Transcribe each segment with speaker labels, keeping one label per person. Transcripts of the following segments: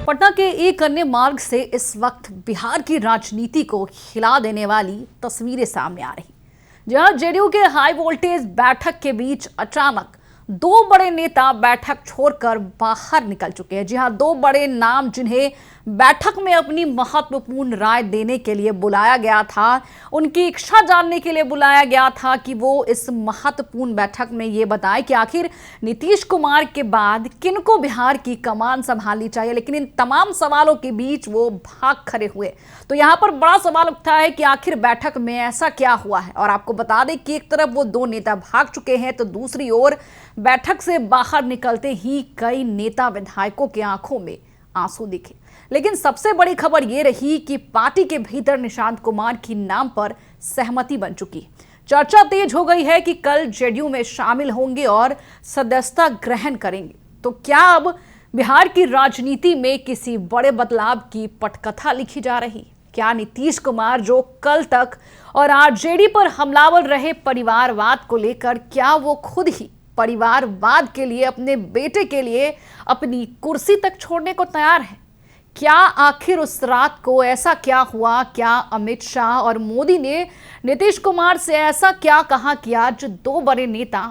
Speaker 1: पटना के एक अन्य मार्ग से इस वक्त बिहार की राजनीति को हिला देने वाली तस्वीरें सामने आ रही, जहां जेडीयू के हाई वोल्टेज बैठक के बीच अचानक दो बड़े नेता बैठक छोड़कर बाहर निकल चुके हैं। जी हां, दो बड़े नाम जिन्हें बैठक में अपनी महत्वपूर्ण राय देने के लिए बुलाया गया था, उनकी इच्छा जानने के लिए बुलाया गया था कि वो इस महत्वपूर्ण बैठक में ये बताएं कि आखिर नीतीश कुमार के बाद किनको बिहार की कमान संभालनी चाहिए। लेकिन इन तमाम सवालों के बीच वो भाग खड़े हुए। तो यहाँ पर बड़ा सवाल उठता है कि आखिर बैठक में ऐसा क्या हुआ है। और आपको बता दें कि एक तरफ वो दो नेता भाग चुके हैं, तो दूसरी ओर बैठक से बाहर निकलते ही कई नेता विधायकों की आंखों में आंसू दिखे। लेकिन सबसे बड़ी खबर यह रही कि पार्टी के भीतर निशांत कुमार की नाम पर सहमति बन चुकी। चर्चा तेज हो गई है कि कल जेडीयू में शामिल होंगे और सदस्यता ग्रहण करेंगे। तो क्या अब बिहार की राजनीति में किसी बड़े बदलाव की पटकथा लिखी जा रही? क्या नीतीश कुमार जो कल तक और आरजेडी पर हमलावर रहे परिवारवाद को लेकर, क्या वो खुद ही परिवारवाद के लिए, अपने बेटे के लिए अपनी कुर्सी तक छोड़ने को तैयार है? क्या आखिर उस रात को ऐसा क्या हुआ? क्या अमित शाह और मोदी ने नीतीश कुमार से ऐसा क्या कहा किया जो दो बड़े नेता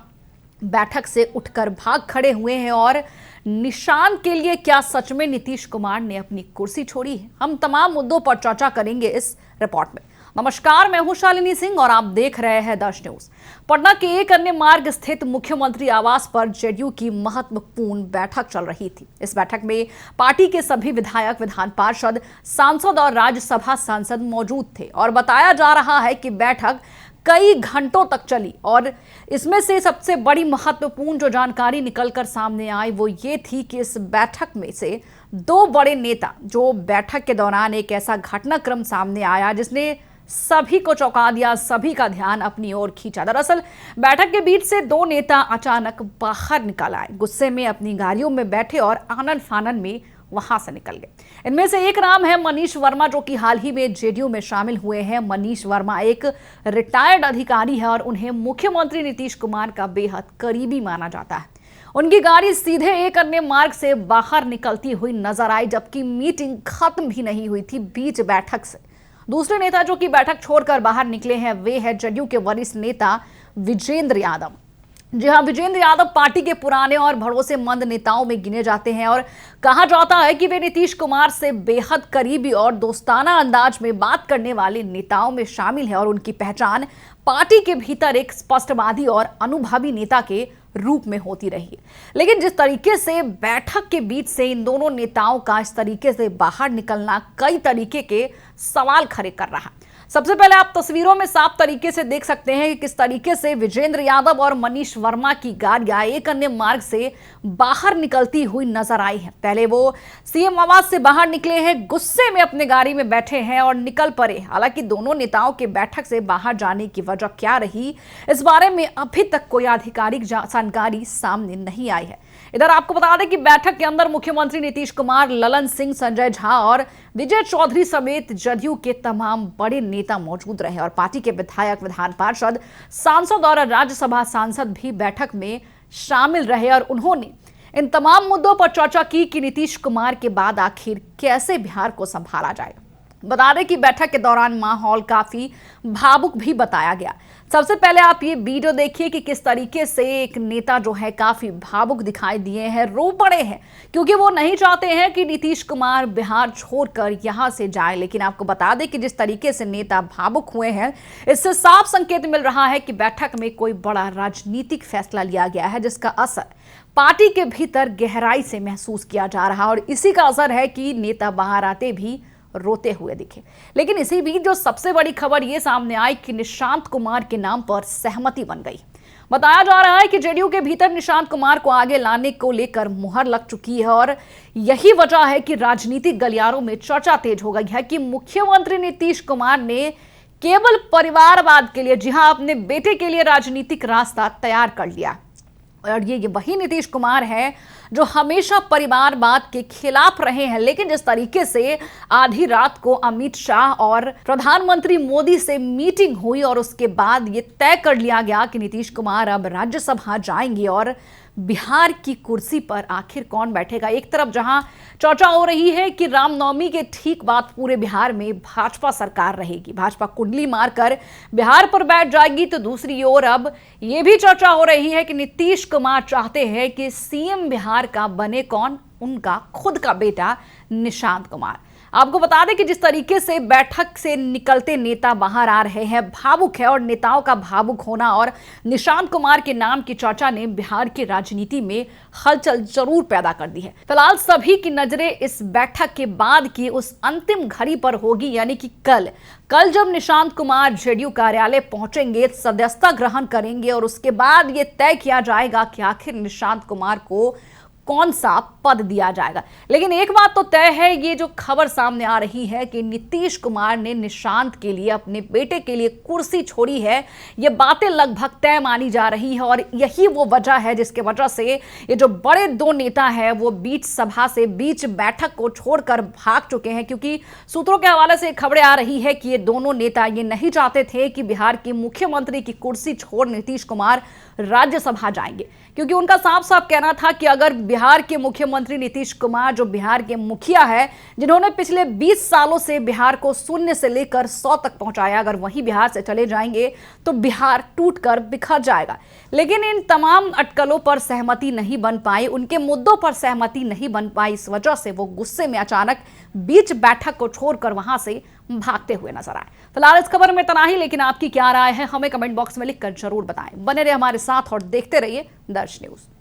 Speaker 1: बैठक से उठकर भाग खड़े हुए हैं? और निशान के लिए क्या सच में नीतीश कुमार ने अपनी कुर्सी छोड़ी है? हम तमाम मुद्दों पर चर्चा करेंगे इस रिपोर्ट में। नमस्कार, मैं हूं शालिनी सिंह और आप देख रहे हैं दश न्यूज। पटना के एक अन्य मार्ग स्थित मुख्यमंत्री आवास पर जेडीयू की महत्वपूर्ण बैठक चल रही थी। इस बैठक में पार्टी के सभी विधायक, विधान पार्षद, सांसद और राज्यसभा सांसद मौजूद थे। और बताया जा रहा है कि बैठक कई घंटों तक चली और इसमें से सबसे बड़ी महत्वपूर्ण जो जानकारी निकलकर सामने आई वो ये थी कि इस बैठक में से दो बड़े नेता, जो बैठक के दौरान एक ऐसा घटनाक्रम सामने आया जिसने सभी को चौंका दिया, सभी का ध्यान अपनी ओर खींचा। दरअसल बैठक के बीच से दो नेता अचानक बाहर निकल आए, गुस्से में अपनी गाड़ियों में बैठे और आनन फानन में वहां से निकल गए। इनमें से एक नाम है मनीष वर्मा, जो कि हाल ही में जेडीयू में शामिल हुए हैं। मनीष वर्मा एक रिटायर्ड अधिकारी है और उन्हें मुख्यमंत्री नीतीश कुमार का बेहद करीबी माना जाता है। उनकी गाड़ी सीधे एक अन्य मार्ग से बाहर निकलती हुई नजर आई, जबकि मीटिंग खत्म भी नहीं हुई थी बीच बैठक से। दूसरे नेता जो कि बैठक छोड़कर बाहर निकले हैं वे है जेडीयू के वरिष्ठ नेता विजेंद्र यादव। जी हां, विजेंद्र यादव पार्टी के पुराने और भरोसेमंद नेताओं में गिने जाते हैं और कहा जाता है कि वे नीतीश कुमार से बेहद करीबी और दोस्ताना अंदाज में बात करने वाले नेताओं में शामिल है। और उनकी पहचान पार्टी के भीतर एक स्पष्टवादी और अनुभवी नेता के रूप में होती रही है। लेकिन जिस तरीके से बैठक के बीच से इन दोनों नेताओं का इस तरीके से बाहर निकलना कई तरीके के सवाल खड़े कर रहा है। सबसे पहले आप तस्वीरों में साफ तरीके से देख सकते हैं कि किस तरीके से विजेंद्र यादव और मनीष वर्मा की गाड़ियां एक अन्य मार्ग से बाहर निकलती हुई नजर आई है। पहले वो सीएम आवास से बाहर निकले हैं, गुस्से में अपने गाड़ी में बैठे हैं और निकल पड़े। हालांकि दोनों नेताओं के बैठक से बाहर जाने की वजह क्या रही, इस बारे में अभी तक कोई आधिकारिक जानकारी सामने नहीं आई है। इधर आपको बता दें कि बैठक के अंदर मुख्यमंत्री नीतीश कुमार, ललन सिंह, संजय झा और विजय चौधरी समेत जदयू के तमाम बड़े नेता मौजूद रहे। और पार्टी के विधायक, विधान पार्षद, सांसद और राज्यसभा सांसद भी बैठक में शामिल रहे और उन्होंने इन तमाम मुद्दों पर चर्चा की कि नीतीश कुमार के बाद आखिर कैसे बिहार को संभाला जाए। बता दें कि बैठक के दौरान माहौल काफी भावुक भी बताया गया। सबसे पहले आप ये वीडियो देखिए कि किस तरीके से एक नेता जो है काफी भावुक दिखाई दिए हैं, रो पड़े हैं, क्योंकि वो नहीं चाहते हैं कि नीतीश कुमार बिहार छोड़कर यहां से जाए। लेकिन आपको बता दें कि जिस तरीके से नेता भावुक हुए हैं, इससे साफ संकेत मिल रहा है कि बैठक में कोई बड़ा राजनीतिक फैसला लिया गया है, जिसका असर पार्टी के भीतर गहराई से महसूस किया जा रहा है। और इसी का असर है कि नेता बाहर आते भी रोते हुए दिखे। लेकिन इसी बीच जो सबसे बड़ी खबर ये सामने आई कि निशांत कुमार के नाम पर सहमति बन गई। बताया जा रहा है कि जेडीयू के भीतर निशांत कुमार को आगे लाने को लेकर मुहर लग चुकी है और यही वजह है कि राजनीतिक गलियारों में चर्चा तेज हो गई है कि मुख्यमंत्री नीतीश कुमार ने केवल परिवारवाद के लिए, जी हां, अपने बेटे के लिए राजनीतिक रास्ता तैयार कर लिया। और ये वही नीतीश कुमार है जो हमेशा परिवारवाद के खिलाफ रहे हैं। लेकिन जिस तरीके से आधी रात को अमित शाह और प्रधानमंत्री मोदी से मीटिंग हुई और उसके बाद ये तय कर लिया गया कि नीतीश कुमार अब राज्यसभा जाएंगे और बिहार की कुर्सी पर आखिर कौन बैठेगा। एक तरफ जहां चर्चा हो रही है कि रामनवमी के ठीक बाद पूरे बिहार में भाजपा सरकार रहेगी, भाजपा कुंडली मारकर बिहार पर बैठ जाएगी, तो दूसरी ओर अब यह भी चर्चा हो रही है कि नीतीश कुमार चाहते हैं कि सीएम बिहार का बने कौन, उनका खुद का बेटा निशांत कुमार। आपको बता दें कि जिस तरीके से बैठक से निकलते नेता बाहर आ रहे हैं, भावुक है, और नेताओं का भावुक होना और निशांत कुमार के नाम की चर्चा ने बिहार की राजनीति में हलचल जरूर पैदा कर दी है। फिलहाल सभी की नजरें इस बैठक के बाद की उस अंतिम घड़ी पर होगी, यानी कि कल जब निशांत कुमार जेडीयू कार्यालय पहुंचेंगे, सदस्यता ग्रहण करेंगे और उसके बाद यह तय किया जाएगा कि आखिर निशांत कुमार को कौन सा पद दिया जाएगा। लेकिन एक बात तो तय है, ये जो खबर सामने आ रही है कि नीतीश कुमार ने निशांत के लिए, अपने बेटे के लिए कुर्सी छोड़ी है, ये बातें लगभग तय मानी जा रही है। और यही वो वजह है जिसके वजह से ये जो बड़े दो नेता हैं वो बीच सभा से, बीच बैठक को छोड़कर भाग चुके हैं, क्योंकि सूत्रों के हवाले से खबरें आ रही है कि ये दोनों नेता ये नहीं चाहते थे कि बिहार की मुख्यमंत्री की कुर्सी छोड़ नीतीश कुमार राज्यसभा जाएंगे, क्योंकि उनका साफ साफ कहना था कि अगर बिहार के मुख्यमंत्री नीतीश कुमार, जो बिहार के मुखिया है, जिन्होंने पिछले 20 सालों से बिहार को शून्य से लेकर 100 तक पहुंचाया, अगर वहीं बिहार से चले जाएंगे तो बिहार टूटकर बिखर जाएगा। लेकिन इन तमाम अटकलों पर सहमति नहीं बन पाई, उनके मुद्दों पर सहमति नहीं बन पाई। इस वजह से वो गुस्से में अचानक बीच बैठक को छोड़कर वहां से भागते हुए नजर आए। फिलहाल इस खबर में इतना ही, लेकिन आपकी क्या राय है हमें कमेंट बॉक्स में लिखकर जरूर बताएं। बने रहिए हमारे साथ और देखते रहिए दर्श न्यूज।